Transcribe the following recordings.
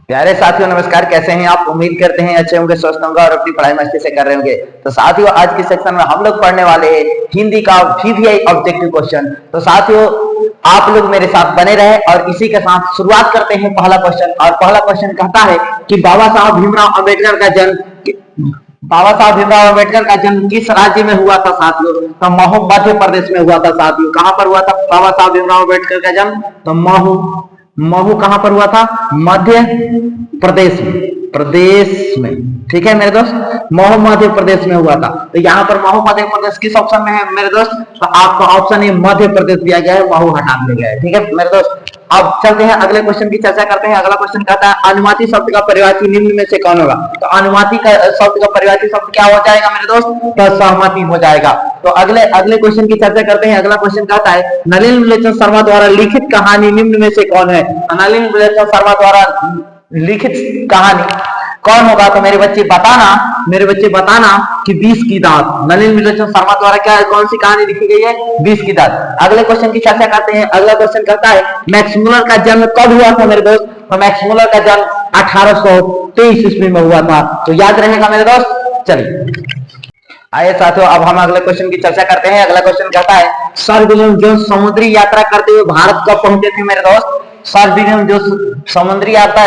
प्यारे साथियों नमस्कार। कैसे हैं आप? उम्मीद करते हैं अच्छे होंगे, स्वस्थ होंगे और अपनी पढ़ाई मस्ती से कर रहे होंगे। तो साथियों आज के सेक्शन में हम लोग पढ़ने वाले हैं हिंदी का VVI ऑब्जेक्टिव क्वेश्चन। तो साथियों आप लोग मेरे साथ बने रहे और इसी के साथ शुरुआत करते हैं पहला क्वेश्चन। और पहला क्वेश्चन कहता है कि बाबा साहब भीमराव अम्बेडकर का जन्म किस राज्य में हुआ था साथियों? तो महू मध्य प्रदेश में हुआ था साथियों। कहां पर हुआ था बाबा साहब भीमराव अम्बेडकर का जन्म? तो महू कहां पर हुआ था? मध्य प्रदेश में। ठीक है मेरे दोस्त, महू मध्य प्रदेश में हुआ था। तो यहाँ पर महू मध्य प्रदेश किस ऑप्शन में है मेरे दोस्त? तो आपका ऑप्शन ए मध्य प्रदेश दिया गया है, महू हटा दिया गया है। ठीक है मेरे दोस्त, अब चलते हैं अगले क्वेश्चन की चर्चा करते हैं। अगला क्वेश्चन कहता है अनुमाती शब्द का परिवाची निम्न में से कौन होगा? तो अनुमाती का शब्द का परिवाची शब्द क्या हो जाएगा मेरे दोस्त? तो सहमति हो जाएगा। तो अगले क्वेश्चन की चर्चा करते हैं। अगला क्वेश्चन कहता है नलिन विलोचन शर्मा द्वारा लिखित कहानी निम्न में से कौन है? नलिन विलोचन शर्मा द्वारा लिखित कहानी कौन होगा? तो मेरे बच्चे बताना कि 20 की दात। नलिन विलोचन शर्मा द्वारा क्या कौन सी कहानी लिखी गई है? 20 की दात। अगले क्वेश्चन की चर्चा करते हैं। अगला क्वेश्चन कहता है मैक्स मुलर का जन्म कब हुआ था मेरे दोस्त? तो मैक्स मुलर का जन्म 1823 ईस्वी में हुआ था। तो याद रहेगा मेरे दोस्त। चलिए आइए साथियों अब हम अगले क्वेश्चन की चर्चा करते हैं। अगला क्वेश्चन कहता है सर विलियम जोन्स समुद्री यात्रा करते हुए भारत कब पहुंचे थे मेरे दोस्त? सर विलियम जोन्स समुद्री यात्रा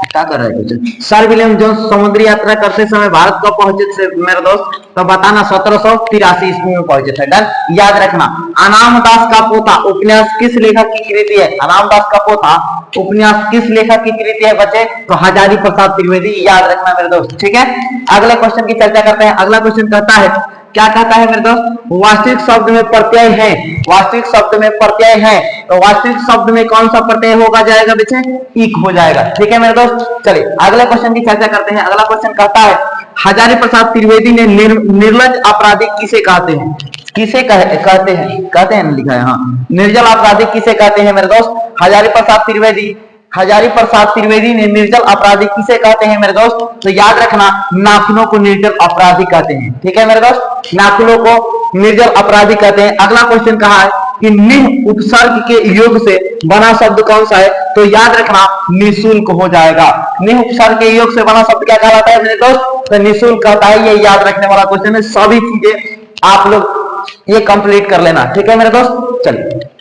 क्या कर रहे हैं? सर विलियम जोन्स समुद्री यात्रा करते समय भारत कब पहुंचे थे मेरे दोस्त? तो बताना 1783 ईस्वी में पहुंचे थे। डन, याद रखना। अनाम दास का पोता उपन्यास किस लेखक की कृति है? अनाम दास का पोता उपन्यास किस लेखक की कृति है बच्चे? तो हजारी प्रसाद त्रिवेदी। याद रखना मेरे दोस्त। ठीक है, अगले क्वेश्चन की चर्चा करते हैं। अगला क्वेश्चन कहता है क्या कहता है मेरे दोस्त? वास्तविक शब्द में प्रत्यय है। वास्तविक शब्द में प्रत्यय है तो वास्तविक शब्द में कौन सा प्रत्यय होगा जाएगा बच्चे? इक हो जाएगा। ठीक है मेरे दोस्त, चलिए अगले क्वेश्चन की चर्चा करते हैं। अगला क्वेश्चन कहता है हजारी प्रसाद त्रिवेदी ने निर्लज आपराधिक किसे कहते हैं? किसे कहते हैं लिखा है, हाँ, निर्जल आपराधिक किसे कहते हैं मेरे दोस्त? हजारी प्रसाद त्रिवेदी ने निर्जल अपराधी किसे कहते हैं मेरे दोस्त? तो याद रखना नाखूनों को निर्जल अपराधी कहते हैं। ठीक है मेरे दोस्त, नाखूनों को निर्जल अपराधी कहते हैं। अगला क्वेश्चन कहा है कि निह उपसर्ग के योग से बना शब्द कौन सा है? तो याद रखना निःशुल्क हो जाएगा। निह उपसर्ग के योग से बना शब्द क्या कहलाता है मेरे दोस्त? तो निःशुल्क कहता है। ये याद रखने वाला क्वेश्चन है। सभी चीजें आप लोग ये कंप्लीट कर लेना। ठीक है मेरे दोस्त, चलिए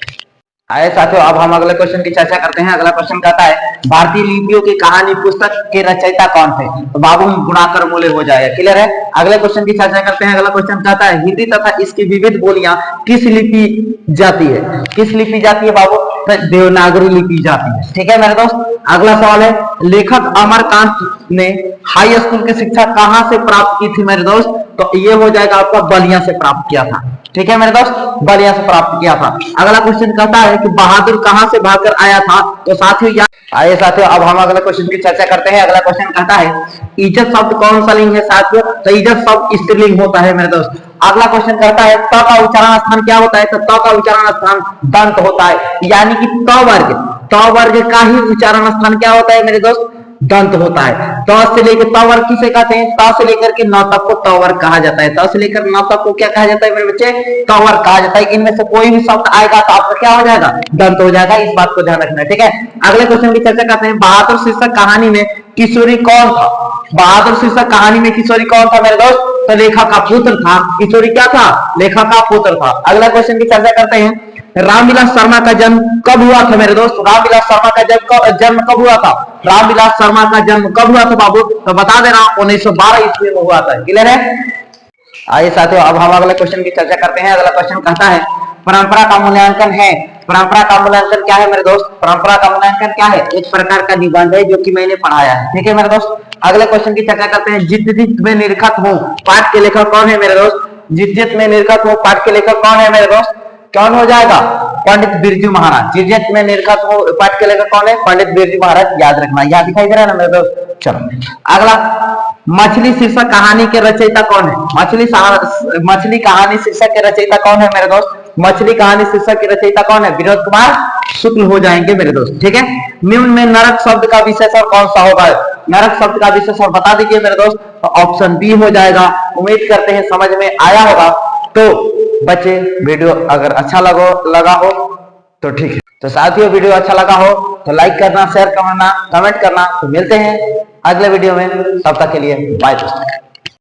आइए साथियों अब हम अगले क्वेश्चन की चर्चा करते हैं। अगला क्वेश्चन कहता है भारतीय लिपियों की कहानी पुस्तक के रचयिता कौन थे? तो बाबू गुणाकर मोले हो जाएगा। क्लियर है, अगले क्वेश्चन की चर्चा करते हैं। अगला क्वेश्चन कहता है हिंदी तथा इसकी विविध बोलियां किस लिपि जाती है? किस लिपि जाती है बाबू? तो देवनागरी लिपि जाती है। ठीक है मेरे दोस्त, अगला सवाल है लेखक अमरकांत ने हाई स्कूल की शिक्षा कहां से प्राप्त की थी मेरे दोस्त? तो ये हो जाएगा आपका बलिया से प्राप्त किया था। ठीक है मेरे दोस्त, बलिया से प्राप्त किया था। अगला क्वेश्चन कहता है कि बहादुर कहां से भागकर आया था? तो साथियों आइए साथियों अब हम अगले क्वेश्चन की चर्चा करते हैं। अगला क्वेश्चन कहता है इज्जत शब्द कौन सा लिंग है साथियों? तो इज्जत शब्द स्त्रीलिंग होता है मेरे दोस्त। अगला क्वेश्चन कहता है त का उच्चारण स्थान क्या होता है? तो त का उच्चारण स्थान दंत होता है, यानी कि त वर्ग का ही उच्चारण स्थान क्या होता है मेरे दोस्त? दंत होता है। त से लेकर त वर्ग किसे कहते हैं? त से लेकर के न तक को त वर्ग कहा जाता है। त से लेकर न तक को क्या कहा जाता है मेरे बच्चे? त वर्ग कहा जाता है। इनमें से कोई भी शब्द आएगा तो आपका क्या हो जाएगा? दंत हो जाएगा। इस बात को ध्यान रखना है। ठीक है, अगले क्वेश्चन की चर्चा करते हैं। बहादुर शीर्षक कहानी में किशोरी कौन था? बहादुर शीर्षक कहानी में किशोरी कौन था मेरे दोस्त? तो लेखक का पुत्र था। किशोरी क्या था? लेखक का पुत्र था। अगला क्वेश्चन की चर्चा करते हैं रामविलास शर्मा का जन्म कब हुआ था मेरे दोस्त? रामविलास शर्मा का जन्म कब हुआ था? रामविलास शर्मा का जन्म कब हुआ था बाबू? तो बता देना 1912 ईस्वी में हुआ था। क्लियर है, आइए साथियों अब हम अगले क्वेश्चन की चर्चा करते हैं। अगला क्वेश्चन कहता है परंपरा का मूल्यांकन है। परंपरा का मूल्यांकन क्या है मेरे दोस्त? परंपरा का मूल्यांकन क्या है? एक प्रकार का निबंध है जो कि मैंने पढ़ाया है। ठीक है मेरे दोस्त, अगले क्वेश्चन की चर्चा करते हैं जित जित में निरखत हूँ पाठ के लेखक कौन है मेरे दोस्त? जित जित में निरखत हूँ पाठ के लेखक कौन है मेरे दोस्त? कौन हो जाएगा? पंडित बिरजू महाराज। जित जित में निरखत हूँ पाठ के लेखक कौन है? पंडित बिरजू महाराज। याद रखना, याद दिखाई दे रहा है ना मेरे दोस्त? चलो अगला मछली शीर्षक कहानी के रचयिता कौन है? मछली कहानी शीर्षक के रचयिता कौन है मेरे दोस्त? मछली कहानी शीर्षक के रचयिता कौन है? विनोद कुमार शुक्ल हो जाएंगे मेरे दोस्त। ठीक है, निम्न में नरक शब्द का विशेषण कौन सा होगा? नरक शब्द का विशेषण बता दीजिए मेरे दोस्त। तो ऑप्शन बी हो जाएगा। उम्मीद करते हैं समझ में आया होगा। तो बच्चे वीडियो अगर अच्छा लगा हो तो ठीक है। तो साथियों वीडियो अच्छा लगा हो तो लाइक करना, शेयर करना, कमेंट करना। तो मिलते हैं अगले वीडियो में, तब तक के लिए बाय दोस्तों।